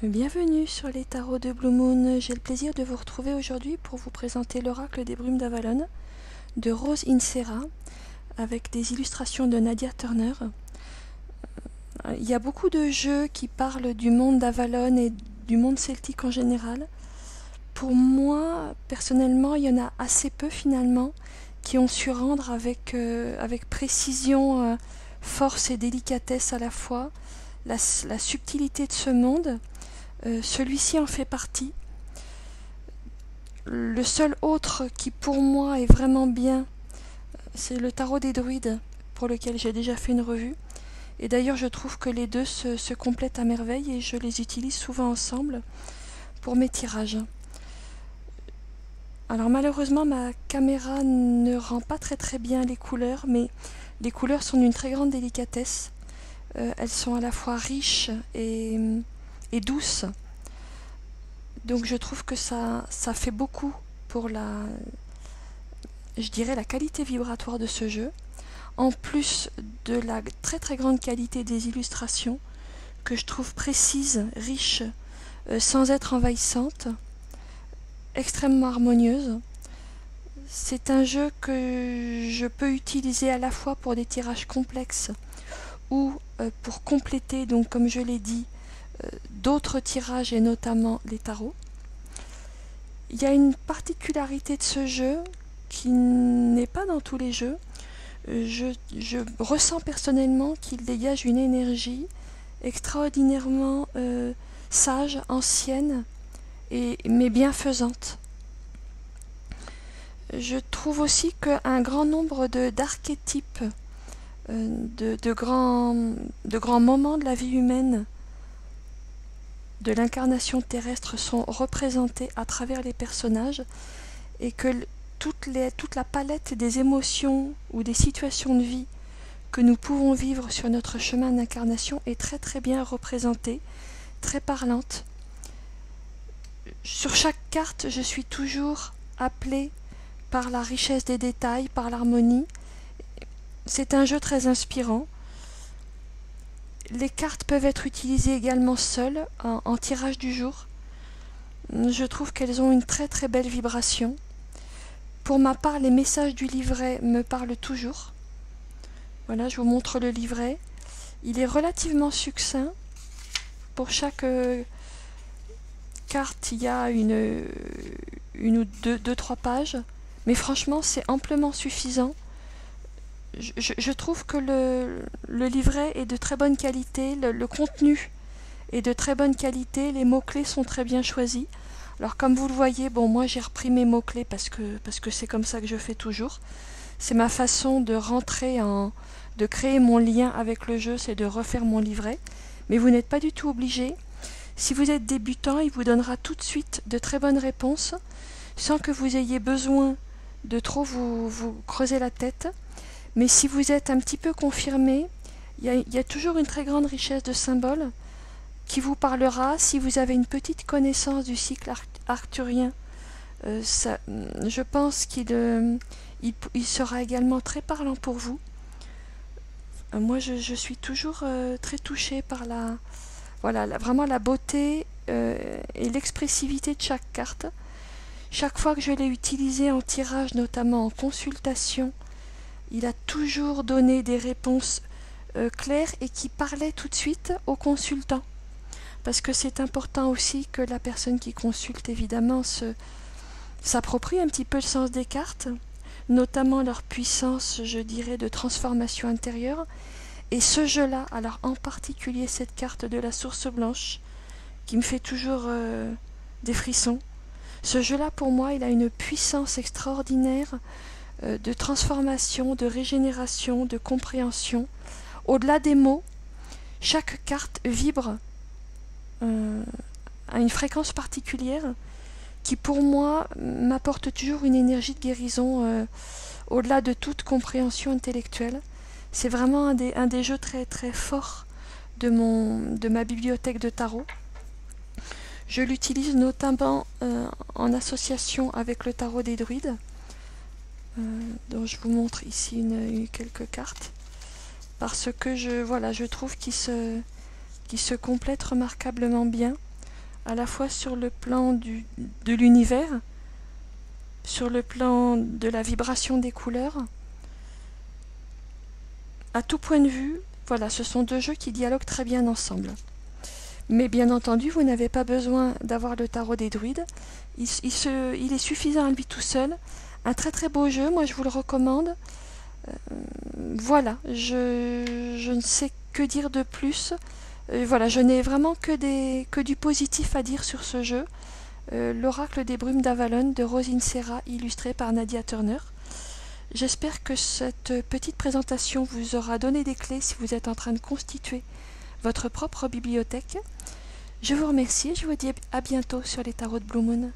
Bienvenue sur les tarots de Blue Moon. J'ai le plaisir de vous retrouver aujourd'hui pour vous présenter l'oracle des brumes d'Avalon de Rose Insera avec des illustrations de Nadia Turner. Il y a beaucoup de jeux qui parlent du monde d'Avalon et du monde celtique en général. Pour moi, personnellement, il y en a assez peu finalement qui ont su rendre avec précision, force et délicatesse à la fois la subtilité de ce monde. Celui-ci en fait partie. Le seul autre qui pour moi est vraiment bien, c'est le tarot des druides, pour lequel j'ai déjà fait une revue. Et d'ailleurs je trouve que les deux se complètent à merveille et je les utilise souvent ensemble pour mes tirages. Alors malheureusement ma caméra ne rend pas très bien les couleurs, mais les couleurs sont d'une très grande délicatesse. Elles sont à la fois riches et douces. Donc je trouve que ça fait beaucoup pour la qualité vibratoire de ce jeu, en plus de la très grande qualité des illustrations que je trouve précises, riches, sans être envahissantes, extrêmement harmonieuses. C'est un jeu que je peux utiliser à la fois pour des tirages complexes ou pour compléter, donc comme je l'ai dit, d'autres tirages et notamment les tarots. Il y a une particularité de ce jeu qui n'est pas dans tous les jeux. Je ressens personnellement qu'il dégage une énergie extraordinairement sage, ancienne, mais bienfaisante. Je trouve aussi qu'un grand nombre d'archétypes, de grands moments de la vie humaine, de l'incarnation terrestre sont représentés à travers les personnages et que toute la palette des émotions ou des situations de vie que nous pouvons vivre sur notre chemin d'incarnation est très bien représentée, très parlante. Sur chaque carte, je suis toujours appelée par la richesse des détails, par l'harmonie. C'est un jeu très inspirant. Les cartes peuvent être utilisées également seules, en tirage du jour. Je trouve qu'elles ont une très belle vibration. Pour ma part, les messages du livret me parlent toujours. Voilà, je vous montre le livret. Il est relativement succinct. Pour chaque carte, il y a une ou deux, trois pages. Mais franchement, c'est amplement suffisant. Je trouve que le livret est de très bonne qualité, le contenu est de très bonne qualité, les mots-clés sont très bien choisis. Alors comme vous le voyez, bon moi j'ai repris mes mots-clés parce que c'est comme ça que je fais toujours. C'est ma façon de de créer mon lien avec le jeu, c'est de refaire mon livret. Mais vous n'êtes pas du tout obligé. Si vous êtes débutant, il vous donnera tout de suite de très bonnes réponses, sans que vous ayez besoin de trop vous creuser la tête. Mais si vous êtes un petit peu confirmé, il y a toujours une très grande richesse de symboles qui vous parlera. Si vous avez une petite connaissance du cycle arcturien, je pense qu'il sera également très parlant pour vous. Moi, je suis toujours très touchée par vraiment la beauté et l'expressivité de chaque carte. Chaque fois que je l'ai utilisé en tirage, notamment en consultation, il a toujours donné des réponses claires et qui parlaient tout de suite au consultant. Parce que c'est important aussi que la personne qui consulte, évidemment, s'approprie un petit peu le sens des cartes, notamment leur puissance, je dirais, de transformation intérieure. Et ce jeu-là, alors en particulier cette carte de la source blanche, qui me fait toujours des frissons. Ce jeu-là, pour moi, il a une puissance extraordinaire de transformation, de régénération, de compréhension. Au-delà des mots, chaque carte vibre à une fréquence particulière qui pour moi m'apporte toujours une énergie de guérison au-delà de toute compréhension intellectuelle. C'est vraiment un des jeux très forts de ma bibliothèque de tarot. Je l'utilise notamment en association avec le tarot des druides. Donc je vous montre ici quelques cartes parce que je trouve qu'il se complètent remarquablement bien à la fois sur le plan de l'univers, sur le plan de la vibration des couleurs. À tout point de vue, voilà, ce sont deux jeux qui dialoguent très bien ensemble. Mais bien entendu, vous n'avez pas besoin d'avoir le tarot des druides. Il est suffisant à lui tout seul. Un très très beau jeu, moi je vous le recommande. Voilà, je ne sais que dire de plus. Voilà, je n'ai vraiment que du positif à dire sur ce jeu. L'Oracle des Brumes d'Avalon de Rosine Serra, illustré par Nadia Turner. J'espère que cette petite présentation vous aura donné des clés si vous êtes en train de constituer votre propre bibliothèque. Je vous remercie et je vous dis à bientôt sur les tarots de Blue Moon.